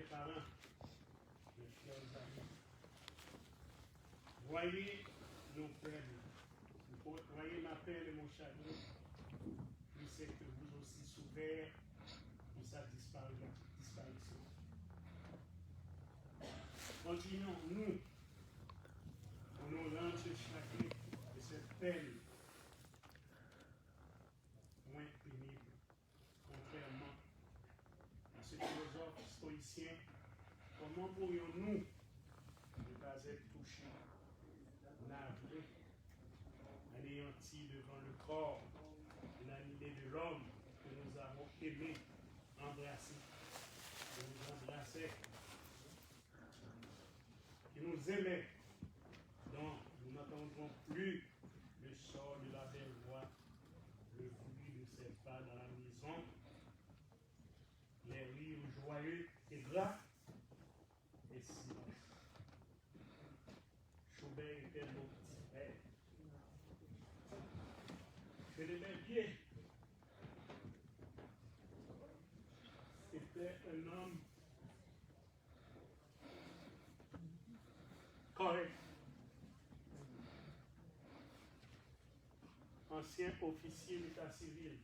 parents, mes chers amis, voyez nos peines, voyez ma peine et mon chagrin, puis c'est que vous aussi souffert de sa disparition. Continuons, nous, honorant chacun de cette peine moins pénible, contrairement à ce philosophe stoïcien. Comment pourrions-nous ne pas être touchés, navrés, anéantis devant le corps de l'animé de l'homme que nous avons aimé, embrassé, que nous embrassait, qui nous aimait, dont nous n'entendrons plus le sort de la belle voix, le bruit de ses pas dans la maison, les rires joyeux et gras, et silence. Chaubert était mon petit frère. Je l'aimais bien. C'était un homme correct. Ancien officier d'état civil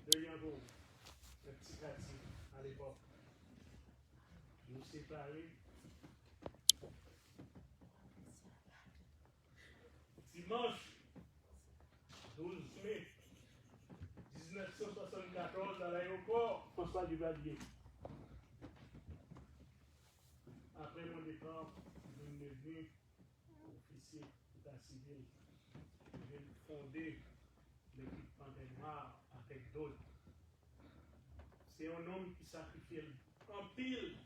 de Yango, un petit quartier à l'époque. Nous séparés. Dimanche 12 mai 1974 à l'aéroport François Duvalier. Après mon départ, je suis devenu officier d'état civil. J'ai fondé l'équipe Panthère Noire avec d'autres. C'est un homme qui sacrifie en pile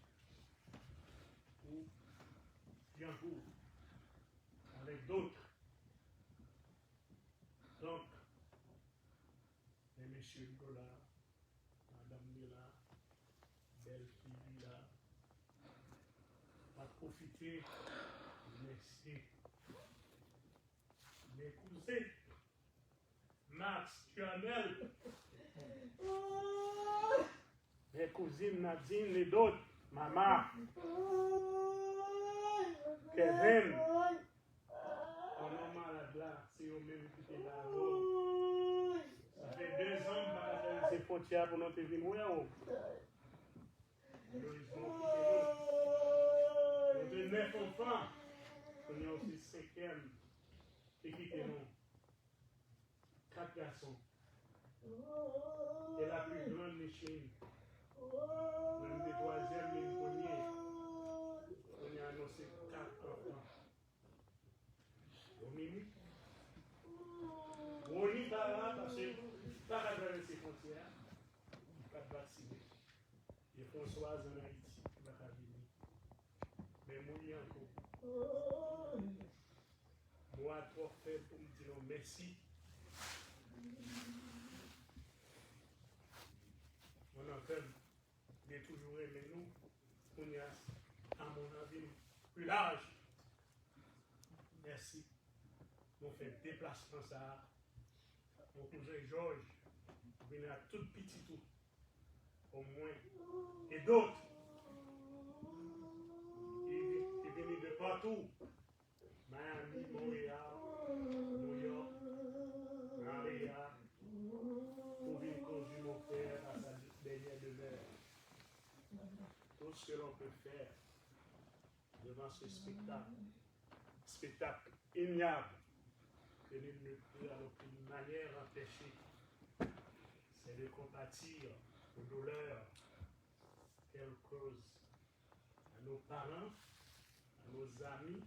pour Yango avec d'autres. Donc, les messieurs Nicolas, Madame Mila, belle fille là, va profiter de laisser mes cousins, Max, Tuanel, mes cousines Nadine et d'autres, Maman, Kevin, on est malade là, c'est eux-mêmes qui étaient là. Ça fait 2 ans que ces frontières pour notre vie. Nous avons quitté 9 enfants, on est aussi 5e qui quitté nous. 4 garçons. Et la plus grande Micheline. Même des 3e, les premiers. On a annoncé 4 enfants. On y va là parce que pas à travers ces frontières, pas de vacciner. Et Françoise en Haïti, la cabine. Mais moi, encore. Moi, trop fait pour me dire merci. On en fait de toujours aimer nous. On est à mon avis plus large. Merci. On fait déplacement ça. Mon cousin Georges venait à tout petit tout. Au moins. Et d'autres. Ils venaient de partout. Miami, Montréal, New York, Maria, pour venir conduire mon père à sa dernière demeure. Tout ce que l'on peut faire devant ce spectacle ignoble que nul ne peut à aucune manière empêcher, c'est de compatir aux douleurs qu'elle cause à nos parents, à nos amis,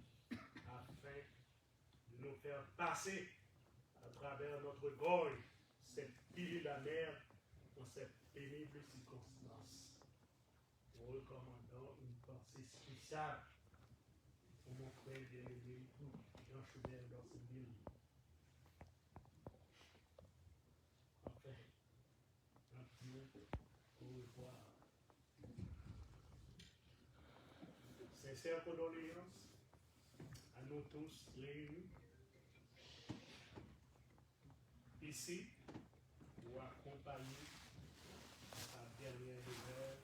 afin de nous faire passer à travers notre gorge cette pile amère dans cette pénible circonstance. Nous recommandons une pensée spéciale pour mon frère bien-aimé, Jean Schubert d'Orceville. Enfin, un petit au revoir. Sincères condoléances à nous tous réunis ici pour accompagner sa dernière demeure,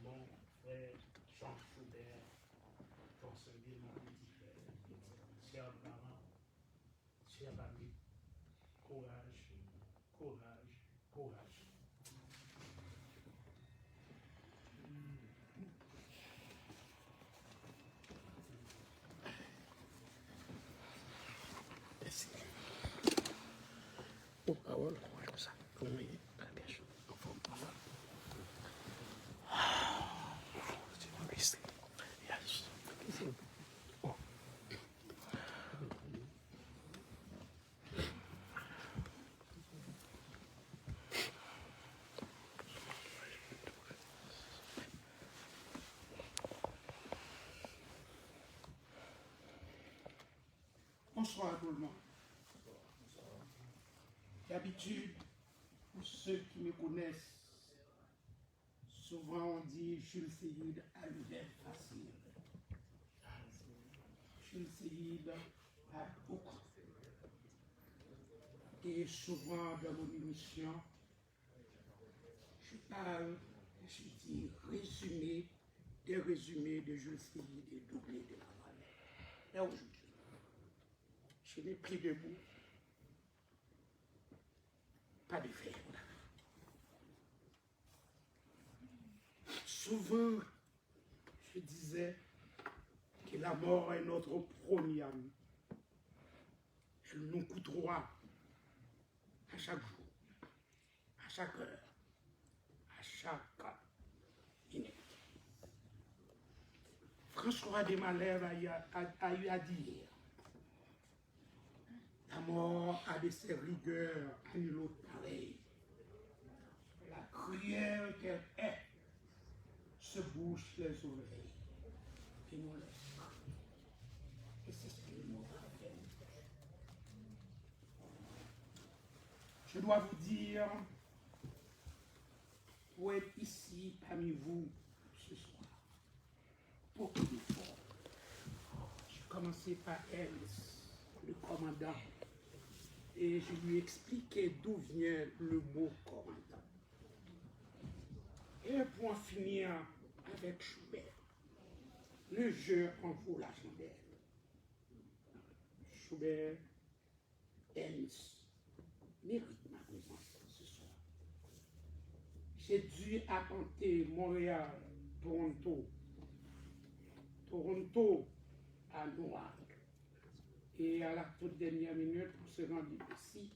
mon frère Jean Schubert, Johnsonville, mon petit frère, chers parents, chers amis, courage, courage, courage. Merci. Oh, parole, comme ça. Comment il est? Bien sûr. Yes. Oh. Bonsoir à tout le monde. D'habitude, pour ceux qui me connaissent, souvent on dit Jules Seyid a le verbe facile. Jules Seyid a beaucoup. Et souvent dans mon émission, je parle, je dis résumé, des résumés de Jules Seyid et doublé de la valeur. Et aujourd'hui, je n'ai pris debout, pas de verbe. Souvent, je disais que la mort est notre premier ami. Elle nous coûtera à chaque jour, à chaque heure, à chaque minute. François Desmalèves a eu à dire, la mort a de ses rigueurs à nul autre pareil. La cruelle qu'elle est se bouche les oreilles et nous laisse. Et c'est ce qu'il nous a fait. Je dois vous dire, pour être ici parmi vous ce soir, beaucoup d'efforts. J'ai commencé par Ernst, le commandant, et je lui ai expliqué d'où vient le mot commandant. Et pour en finir avec Schubert, le jeu en vaut la chandelle. Schubert, Ernst, mérite ma présence ce soir. J'ai dû attenter Montréal, Toronto à Noir. Et à la toute dernière minute, pour se rendre ici,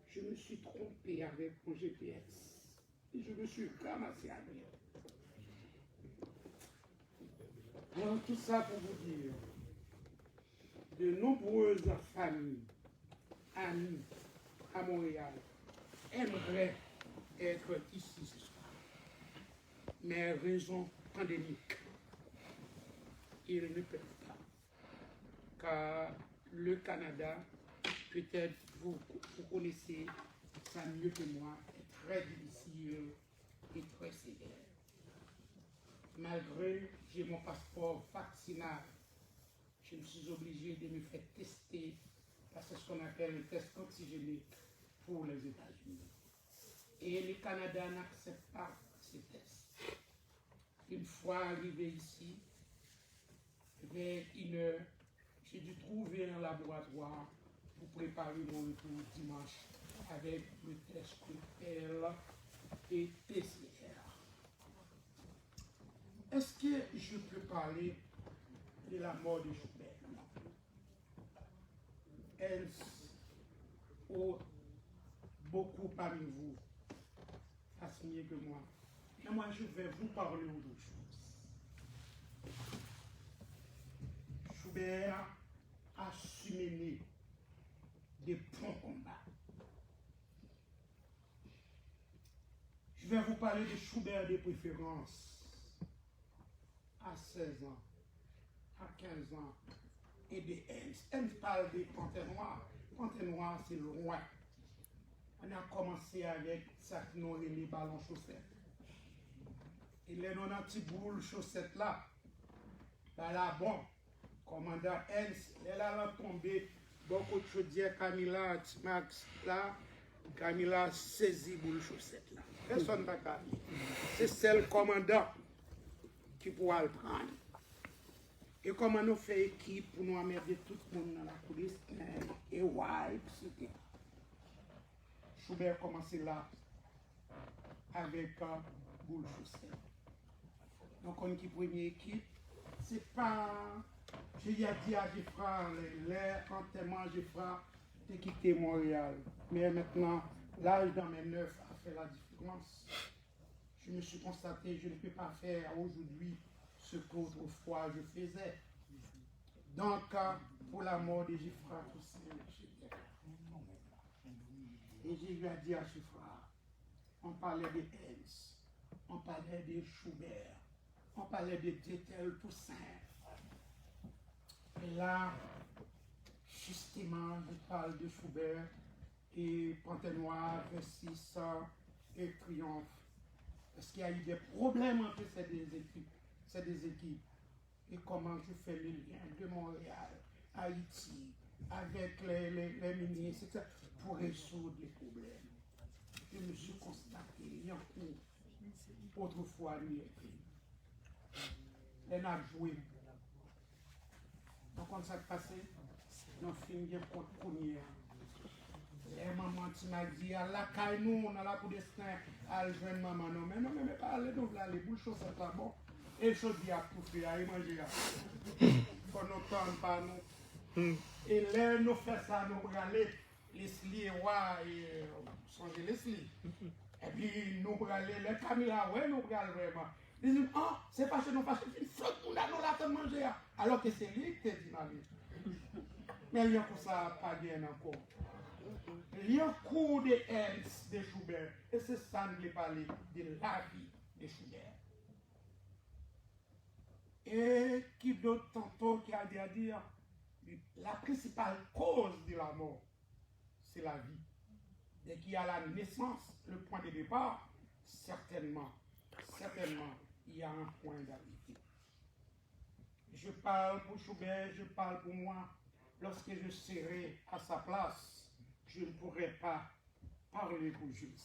je me suis trompé avec mon GPS. Et je me suis ramassé à Lyon. Alors tout ça pour vous dire, de nombreuses familles, amis à Montréal, aimeraient être ici ce soir. Mais raison pandémique, ils ne peuvent pas. Car le Canada, peut-être vous connaissez ça mieux que moi, est très difficile et très sévère. Malgré que j'ai mon passeport vaccinal, je me suis obligé de me faire tester parce que ce qu'on appelle le test antigénique pour les États-Unis. Et le Canada n'accepte pas ces tests. Une fois arrivé ici, vers 1h, j'ai dû trouver un laboratoire pour préparer mon retour dimanche avec le test QL et PCR. Est-ce que je peux parler de la mort de Schubert? Ernst, ou beaucoup parmi vous fassent mieux que moi. Et moi, je vais vous parler d'autre chose. Schubert a su mener des bons combats. Je vais vous parler de Schubert de préférence à 16 ans, à 15 ans, et de Ernst. Ernst parle des Panthères Noires. Panthères Noires, c'est le roi. On a commencé avec ça qui nous les ballons chaussettes. Et les non-anti-boules chaussettes là, là, bon, commandant Ernst, elle a tombé beaucoup de chaudières, Camilla, Max, là, Camilla saisi boule chaussette là. Personne n'a qu'à dire. C'est celle commandant qui pourra le prendre. Et comment nous faisons équipe pour nous emmerder tout le monde dans la police et wipe, etc. Schubert commençait là avec boule chaussette. Donc on qui première équipe, c'est pas. J'ai dit à Gifra, l'enterrement Gifra, de quitter Montréal. Mais maintenant, l'âge dans mes 9 a fait la différence. Je me suis constaté, je ne peux pas faire aujourd'hui ce qu'autrefois je faisais. Donc, pour la mort de Gifra, et j'ai eu à dire à Gifra, on parlait de Hens, on parlait de Schubert, on parlait de Détel Toussaint. Et là, justement, je parle de Schubert et Panthère Noire, V6 et Triomphe. Parce qu'il y a eu des problèmes entre ces deux équipes. Et comment je fais le lien de Montréal, Haïti, avec les ministres, etc., pour résoudre les problèmes. Je me suis constaté, il y a un coup, autrefois, lui, elle a joué. Donc, quand ça s'est passé, nous finissons contre première. Et maman, tu m'as dit, à la caille, nous, on a la coup d'estin, à le jeune maman, non, mais pas aller, donc là, les boules chaussettes là, bon. Et je dis à tout faire, à y manger. Il faut nous prendre par nous. Et là, nous faisons ça, nous regardons les slis, et changer les slis. Et puis, nous regardons les caméras, ouais, nous regardons vraiment. Ils disent, oh, c'est parce que nous faisons une flotte, nous l'attendons manger. Alors que c'est lui qui dit la vie. Mais il y a pour ça, pas bien encore. Il y a un coup de Hens de Schubert. Et c'est ça que je parler de la vie de Schubert. Et qui d'autre tantôt qui a dit à dire, la principale cause de la mort, c'est la vie. Dès qu'il y a la naissance, le point de départ, certainement, il y a un point d'arrivée. Je parle pour Schubert, je parle pour moi. Lorsque je serai à sa place, je ne pourrai pas parler pour Jules.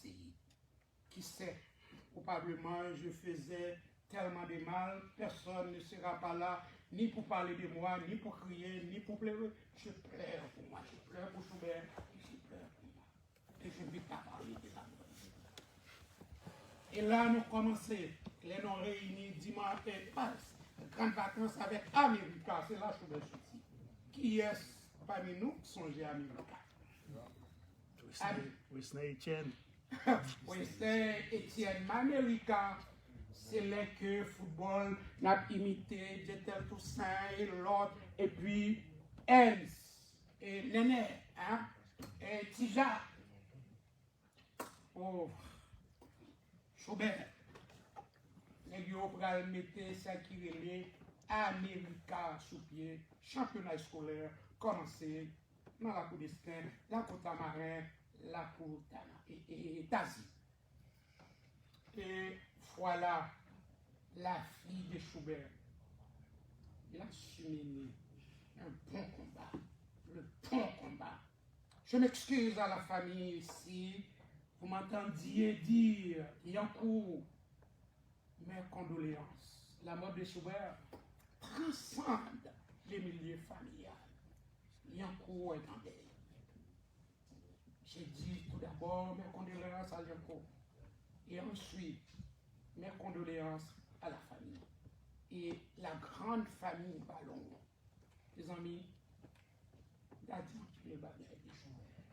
Qui sait, probablement je faisais tellement de mal, personne ne sera pas là, ni pour parler de moi, ni pour crier, ni pour pleurer. Je pleure pour moi, je pleure pour Schubert, je pleure pour moi. Et je ne vais pas parler de la mort. Et là, nous commençons, les non réunis dimanche et grande vacances avec America, c'est là Schubert sorti. Qui est parmi nous qui songe à America? Whitney Etienne. Whitney Etienne, America. C'est là que le football n'a imité Détel Toussaint et l'autre, et puis Hens, et Néné, hein, et Tija. Oh, Schubert. Les gars pour mettre ça qui relève America sous pied, championnat scolaire, commencé dans la cour d'Estin, la côte marin, la côte et Tazi. Et voilà la fille de Schubert. Il a su mener un bon combat. Le bon combat. Je m'excuse à la famille ici. Vous m'entendiez dire, Yankou, mes condoléances. La mort de Schubert transcende les milieux familiales. Yankou est en deuil. J'ai dit tout d'abord mes condoléances à Yankou. Et ensuite, mes condoléances à la famille. Et la grande famille Ballon. Les amis, il a dit les bagailles des Schubert.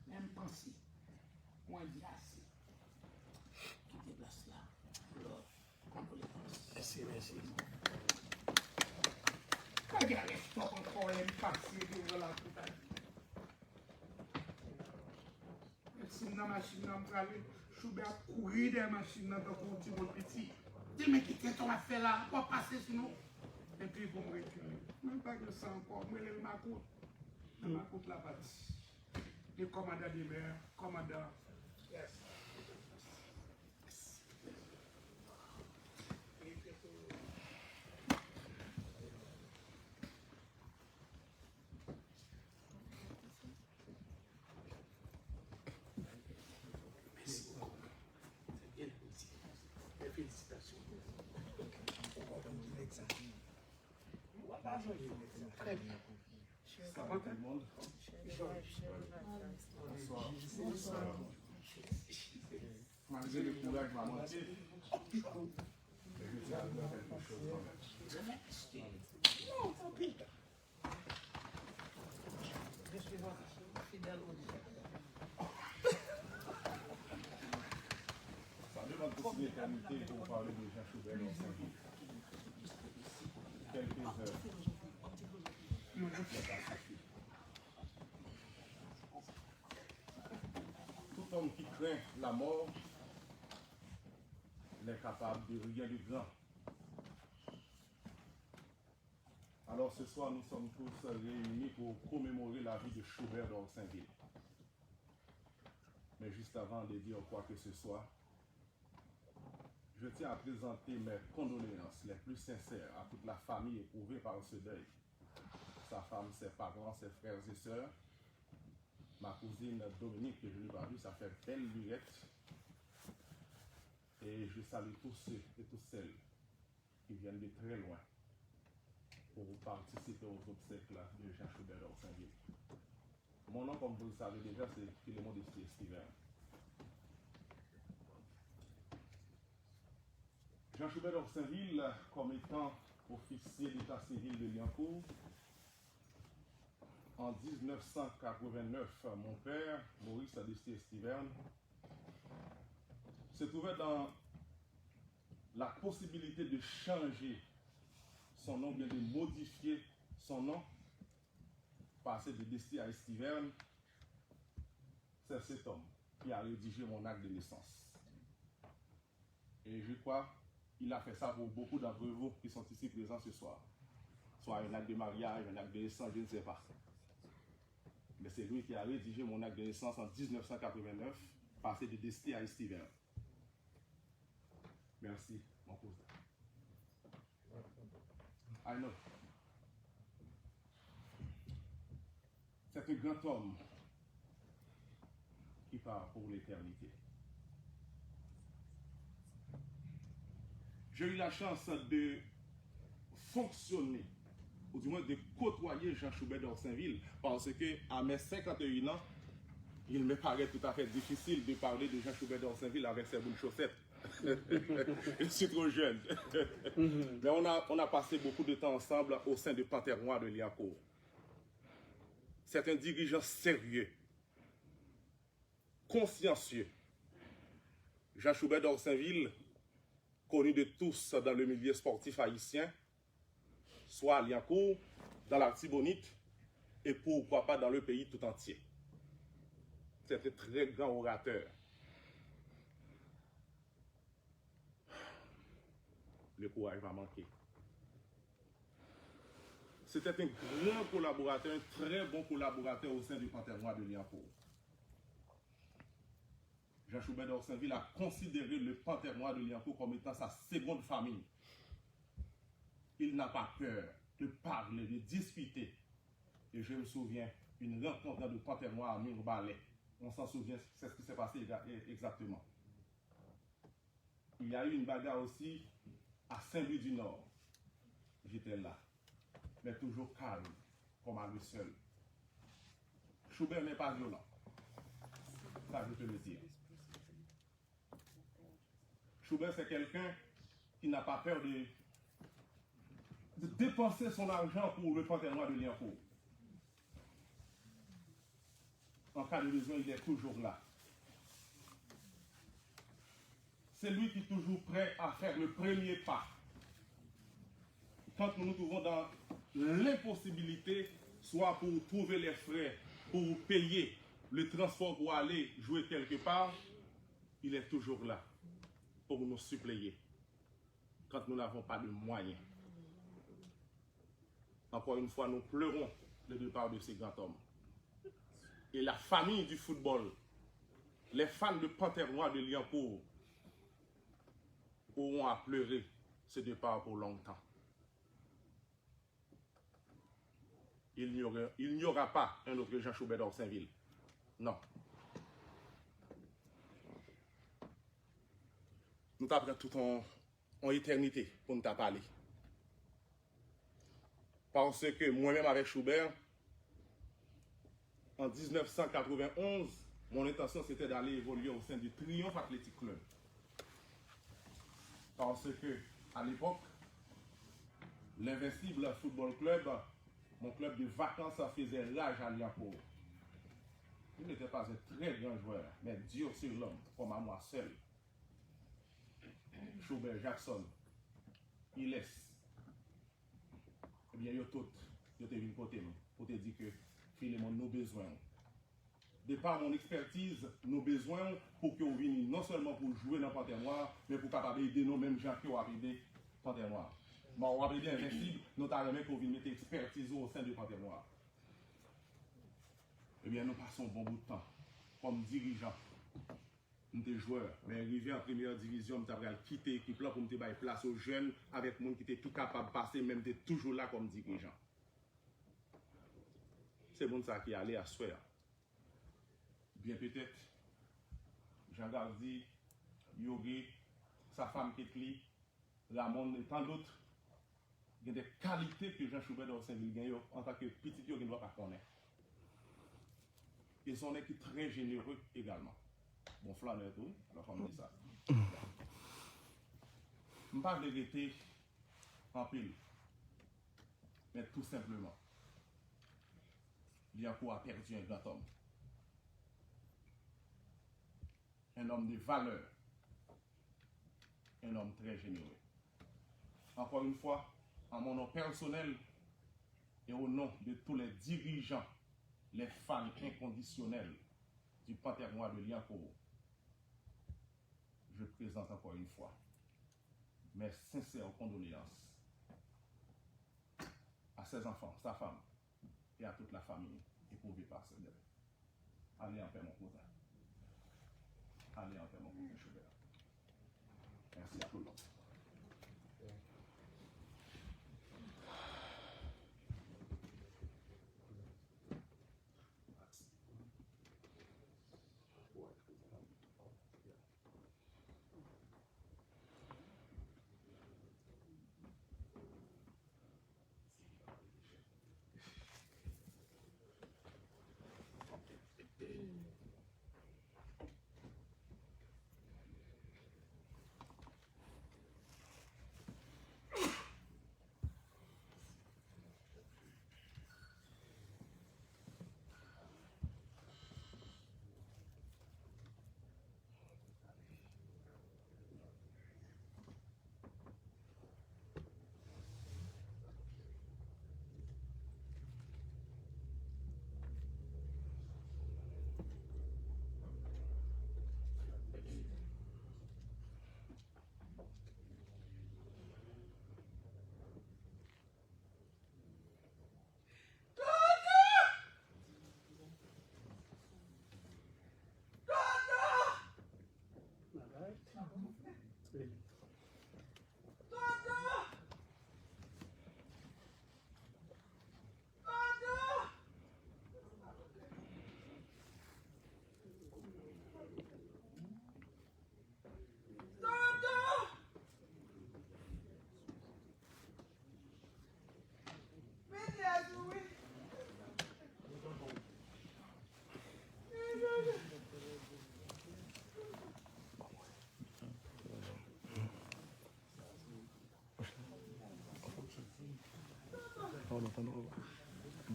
Même pensée, moi dit assez. Qui déplace là. Alors, condoléances. Merci. Quand il y a les stocks encore, les passés de la compagnie. Si dans la machine, Schubert courir des machines dans le petit monde petit. Dis, mais qu'est-ce qu'on va faire là? On va passer sur nous. Et puis, ils vont me reculer. Même pas que ça encore. Moi, je m'accoupe. Je m'accoupe la partie. Le commandant des mers, commandant. Yes. Très bien. Salut tout le monde. Bonsoir. Malgré le courage maman, mais je tiens à dire quelque chose quand même. Non, tant pis. Je suis votre fidèle auditeur. Ça demande aussi l'éternité pour parler de Jean Choubert dans Saint-Gilles. Quelques heures. Il n'a pas suffi. Tout homme qui craint la mort n'est capable de rien de grand. Alors ce soir, nous sommes tous réunis pour commémorer la vie de Choubert d'Orsainville. Mais juste avant de dire quoi que ce soit, je tiens à présenter mes condoléances les plus sincères à toute la famille éprouvée par ce deuil. Sa femme, ses parents, ses frères et sœurs, ma cousine Dominique, que je n'ai pas vue, ça fait belle lurette. Et je salue tous ceux et toutes celles qui viennent de très loin pour participer aux obsèques là, de Jean Choubert d'Orsainville. Mon nom, comme vous le savez déjà, c'est Philémon Destis-Estiverne. Jean Choubert d'Orsainville, comme étant officier d'état civil de Liancourt, en 1989, mon père, Maurice Destis-Estiverne, se trouvait dans la possibilité de changer son nom, bien de modifier son nom, passer de Destis à Estiverne. C'est cet homme qui a rédigé mon acte de naissance. Et je crois qu'il a fait ça pour beaucoup d'entre vous qui sont ici présents ce soir. Soit un acte de mariage, un acte de naissance, je ne sais pas. Mais c'est lui qui a rédigé mon acte de naissance en 1989, passé de Destis à Estiverne. Merci, mon cousin. I know. C'est un grand homme qui part pour l'éternité. J'ai eu la chance de fonctionner, ou du moins de côtoyer Jean Choubert d'Orsainville, parce que à mes 51 ans, il me paraît tout à fait difficile de parler de Jean Choubert d'Orsainville avec ses boules chaussettes. Je suis trop jeune. Mais on a passé beaucoup de temps ensemble au sein de Panthère-Noire de Liancourt. C'est un dirigeant sérieux, consciencieux. Jean Choubert d'Orsainville, connu de tous dans le milieu sportif haïtien, soit à Liancourt, dans l'Artibonite, et pourquoi pas dans le pays tout entier. C'est un très grand orateur. Le courage va manquer. C'était un grand collaborateur, un très bon collaborateur au sein du Panthère-Noire de Liancourt. Jean Choubert d'Orsainville a considéré le Panthère-Noire de Liancourt comme étant sa seconde famille. Il n'a pas peur de parler, de discuter. Et je me souviens, une rencontre dans le Panthère-Noire à Mirbalais. On s'en souvient, c'est ce qui s'est passé exactement. Il y a eu une bagarre aussi à Saint-Louis du Nord. J'étais là, mais toujours calme, comme à lui seul. Choubert n'est pas violent. Ça, je te le dis. Choubert, c'est quelqu'un qui n'a pas peur de dépenser son argent pour le Panthère-Noire de Liancourt. En cas de besoin, il est toujours là. C'est lui qui est toujours prêt à faire le premier pas. Quand nous nous trouvons dans l'impossibilité, soit pour trouver les frais, pour payer le transport pour aller jouer quelque part, il est toujours là pour nous suppléer quand nous n'avons pas de moyens. Encore une fois, nous pleurons le départ de ces grands hommes. Et la famille du football, les fans de Panthère-Noire de Liancourt, auront à pleurer ce départ pour longtemps. Il n'y aura pas un autre Jean Choubert d'Orsainville. Non. Nous t'apprêtons tout en éternité pour nous parler. Parce que moi-même avec Schubert, en 1991, mon intention c'était d'aller évoluer au sein du Triomphe Athletic Club. Parce que, à l'époque, l'Invincible Football Club, mon club de vacances, ça faisait rage à Liancourt. Il n'était pas un très grand joueur, mais dur sur l'homme, comme à moi seul. Schubert, Jackson, Iles, eh bien, yo tout, yo te venu côté nous, pour te dire que, Philemon, nous besoin. De par mon expertise, nous besoin pour que vous veniez non seulement pour jouer dans le Panthère Noir, mais pour capable aider nous mêmes gens qui ont aidé Panthère Noir. Mais on va aider Invincible, notamment pour venir mettre expertise au sein du Panthère Noir. Eh bien, nous passons un bon bout de temps comme dirigeants. Nous sommes joueurs, mais arrivé en première division, nous avons quitté l'équipe là pour nous donner place aux jeunes avec des gens qui étaient tout capables de passer, même étaient toujours là comme dirigeants. C'est bon ça qui est allé à Suède. Bien peut-être, Jean Gardi, Yogi, sa femme Ketli, Ramon et tant d'autres, il y a des qualités que Jean Schubert dans Saint-Ville gagne en tant que petit, il ne doit pas connaître. Ils sont qui très généreux également. Bon, flâneur tout, alors on dit ça. Je ne pas regretter en pile, mais tout simplement, Liancourt a perdu un grand homme. Un homme de valeur, un homme très généreux. Encore une fois, en mon nom personnel et au nom de tous les dirigeants, les fans inconditionnels du Panthère Noir de Liancourt, je présente encore une fois mes sincères condoléances à ses enfants, sa femme et à toute la famille éprouvée par ce deuil. Allez en paix, mon cousin. Allez en paix, mon cousin Schubert. Merci à tout le monde.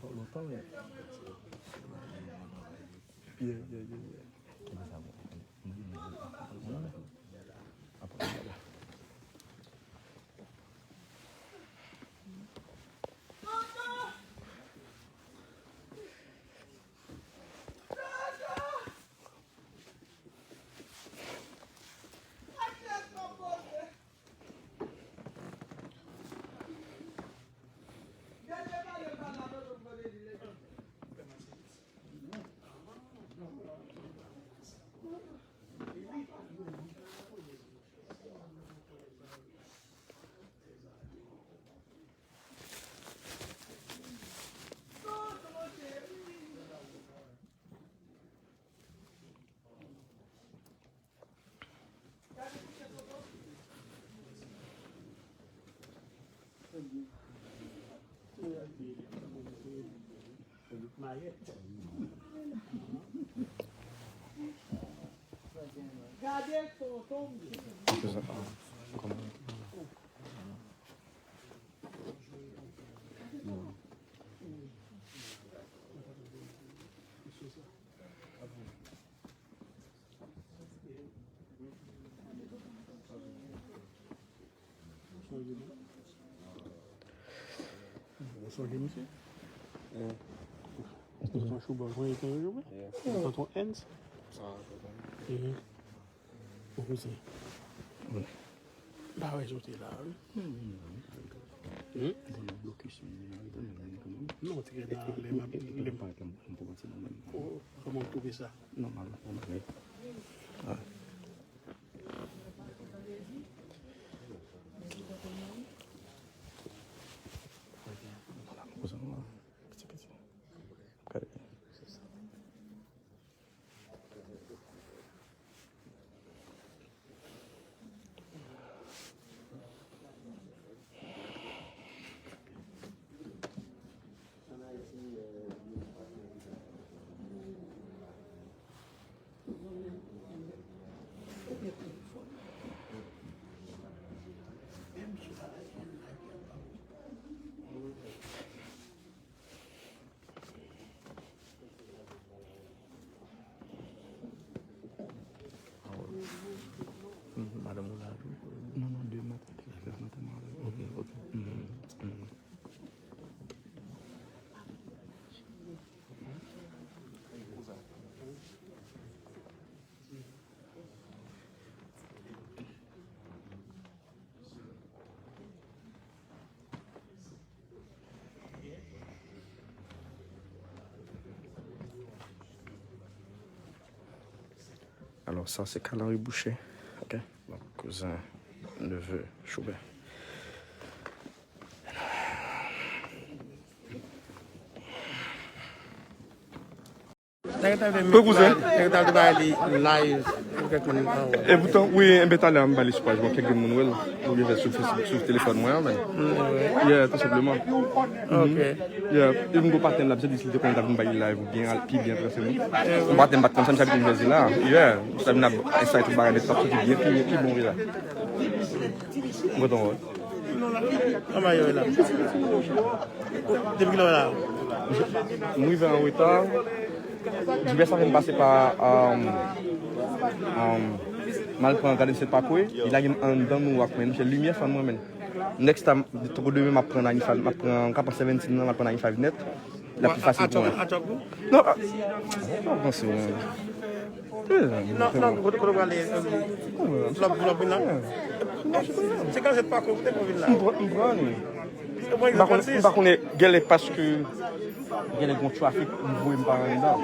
Pas longtemps, mais... Bonsoir, monsieur. Est-ce que chou besoin de jouer? Dans ton hands? Pourquoi c'est? Bah ouais, j'étais là. Non, tu es dans les comment trouver ça? Normalement. Madame Oula. Non, deux matins. Ok. Alors ça c'est Carl-Henri Boucher, ok, mon cousin, neveu, Schubert. Peu cousin. Et pourtant, oui, un bétal à m'baller sur quelqu'un de mon well. Ou bien sur le téléphone moi, mais. Yeah, tout simplement. Ok. Yeah, et vous partez là, c'est décidé qu'on a une baille live ou bien puis bien tracé. On partez battre comme ça, me dit là. Yeah, ça m'a excited par les top qui bien puis bon là. Bon. Comment est là? Depuis là. Moi, je vais en retard. Je vais faire passer par mal pour regarder cette parcours. Il a un dans nous à prendre. J'ai lumière fan moi-même. Next time, trop de même apprendre à y faire, m'apprendre en 17 ans, m'apprendre à y faire net. La plus facile pour moi. Non, non, c'est bon. Non, vous devez aller. C'est quand cette parcours, vous devez là. Par contre, il parce que il y a des gros trafic, vous voyez pas là.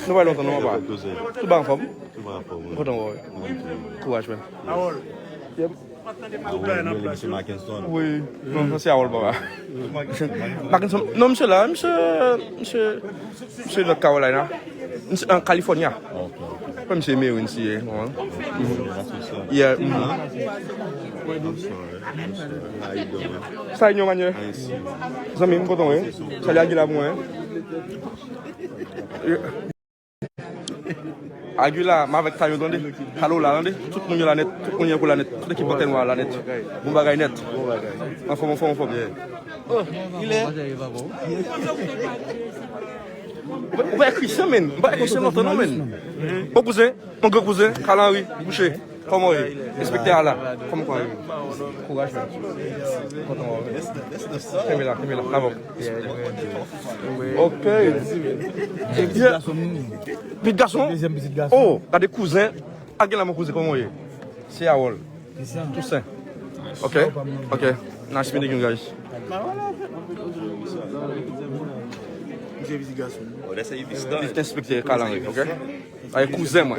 Nous va longtemps, non pas. Tout va en forme. Courage même. Oui, non, c'est à Paul Baba. Mackinson, non, monsieur là, monsieur de Carolina, en Californie. Comme c'est mieux ici. Yeah. Ça y est, on ça m'est content, ça l'a dit là, moi. Agula, ma avec taille d'ondé, halo là, tout le monde la net, tout le monde est la net, tout l'équipe est la net, bon bagage net. Enfin. Oh, il est. On va écrire ça, man. On va écrire ça maintenant, man. Mon cousin, mon grand cousin, Carl-Henri Boucher. Comment est inspecteur là? Comment quoi? Courage. Camilla, bravo. Ok. Petit garçon. Oh, t'as des cousins. À quel mon cousin comment est? C'est Awol. Toussaint. Ok. Nice meeting you guys. C'est inspecteur Carl-Henri, ok? Avec cousin moi.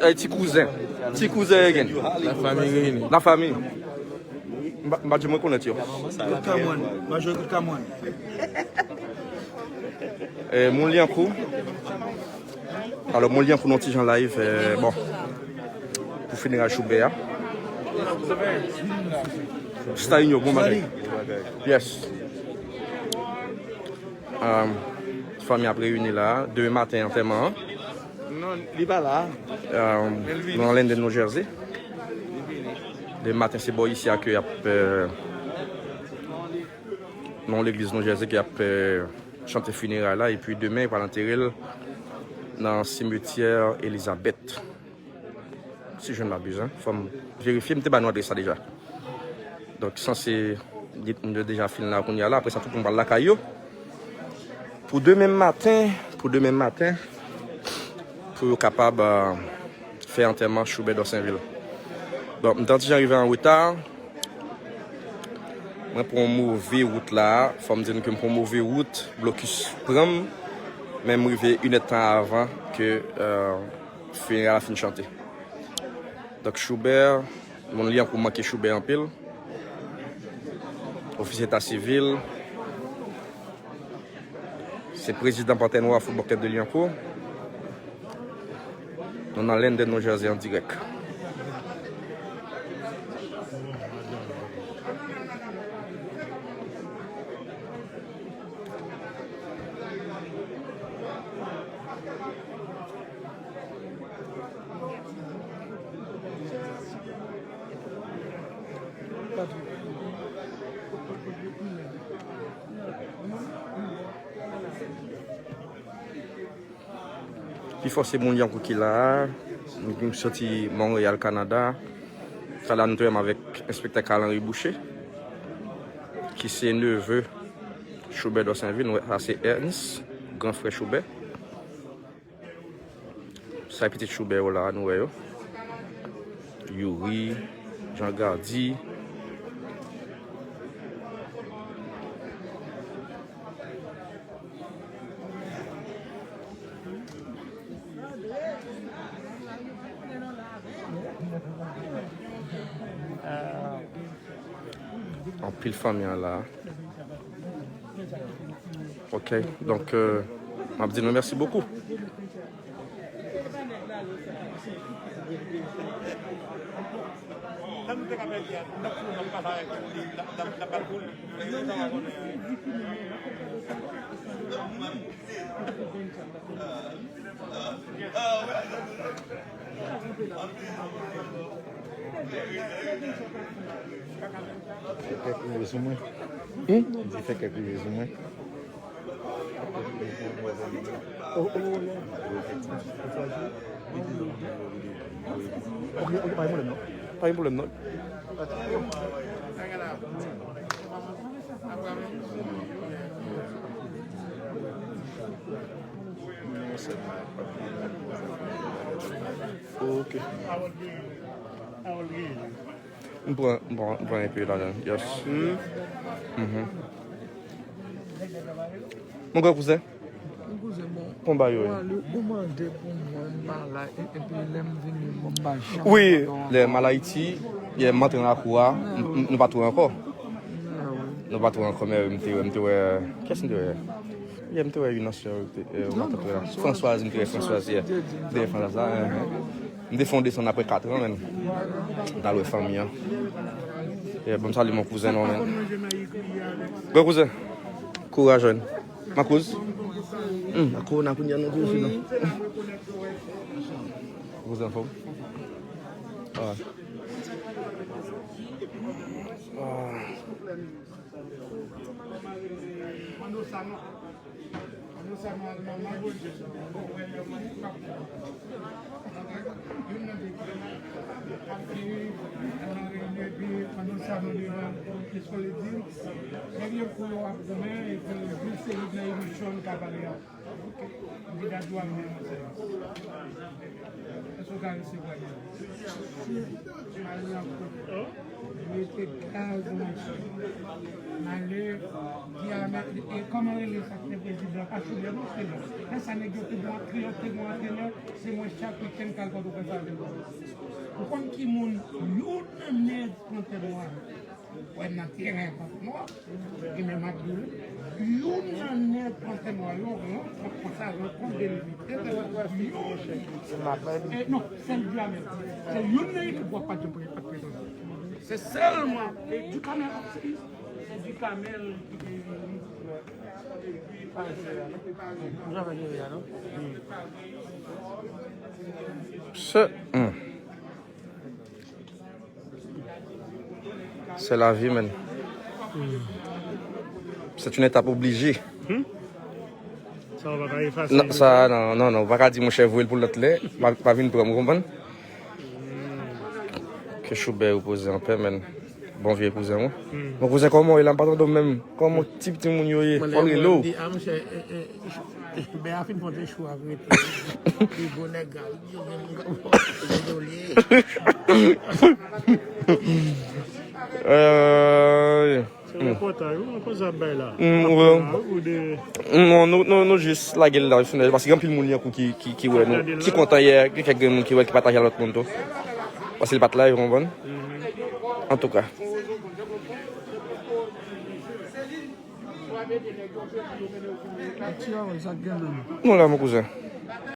Avec petit cousin again. La famille. Bah je me connais tu. Mon lien pour. Alors mon lien pour notre petit en live bon. Pour finir à Schubert. C'est un bon bagage. Yes. famille a réuni là. Demain matin, enterrement. Non, il va là. Dans l'Inde de New Jersey. Demain matin, c'est bon ici à que dans l'église de New Jersey qui a chanté funérailles là. Et puis demain, il va l'enterrer dans le cimetière Elisabeth. Si je ne m'abuse, il faut vérifier, je ne sais pas ça déjà. Donc, ça c'est déjà fini là qu'on y a là. Après ça, tout le monde va la caillou. Pour demain matin, pour être capable de faire enterrement Schubert d'Orsainville. Donc, quand j'arrive en retard, moi pour une mauvaise route là, il faut me dire que pour une mauvaise route, blocus prend, même arriver une heure avant que finir la fin de chanter. Donc Schubert, mon lien pour manquer Schubert en pile. Officier d'état civil. C'est président Panthère Noire Football Club de Liancourt. On a l'Inde de New Jersey en direct. Puis force mon lien qui là, nous sommes sortis Montréal, Canada. Ça là nous sommes avec inspecteur Carl-Henri Boucher, qui c'est neveu Schubert d'Orsainville, c'est Ernst, grand frère Schubert. Ça petit Schubert là nous voyons. Yuri, Jean Gardi. En pile famille là. Ok, donc Abdino, merci beaucoup. Il fait quelques résumés. Pas de problème, non. Ok. Bon, un peu là-dedans. Yes. Mon gars cousin. Combat yo. Oui, les Malaïti, il y a maintenant la cour, nous pas tout encore. Nous pas tout encore mais qu'est-ce que il y a une nation Françoise, je défendais son après 4 ans même dans la famille. Et bon salut mon cousin non. Bon cousin. Courage. Ma cause. Ma cause n'a pas non plus non. Vous en faites. Comment il est sacré président? Parce que là, ça n'est que c'est moi chaque week-end quand on peut faire. Pour qui moun y'aide contre moi. Ouais, n'a terrain contre moi. Et même à Dieu, y'aide contre moi. Comme ça, je compte des limites. Non, c'est le Jamel. C'est y'aide qui ne voit pas de président. C'est seulement du Camel. C'est du Camel qui est C'est la vie, man. C'est une étape obligée. Ça, on va pas effacer. Non, ça, non, on va pas dire mon chef pour l'autre lait. Pas venir pour me comprendre. Que Choubert opposé en paix, man. Bon vieux cousin, moi. Mon cousin, comment il a pas de même. Comment type de mon yoye. Paul Relo. Ben, à fin de choix avec les bonnets gars. C'est le portail, on pose un bail là. Non, juste la gueule là, parce qu'il y a un peu de monde qui content hier, qui quelqu'un qui partage à l'autre monde. Parce qu'il n'est pas là, ils vont bon. En tout cas. Voilà, mon cousin.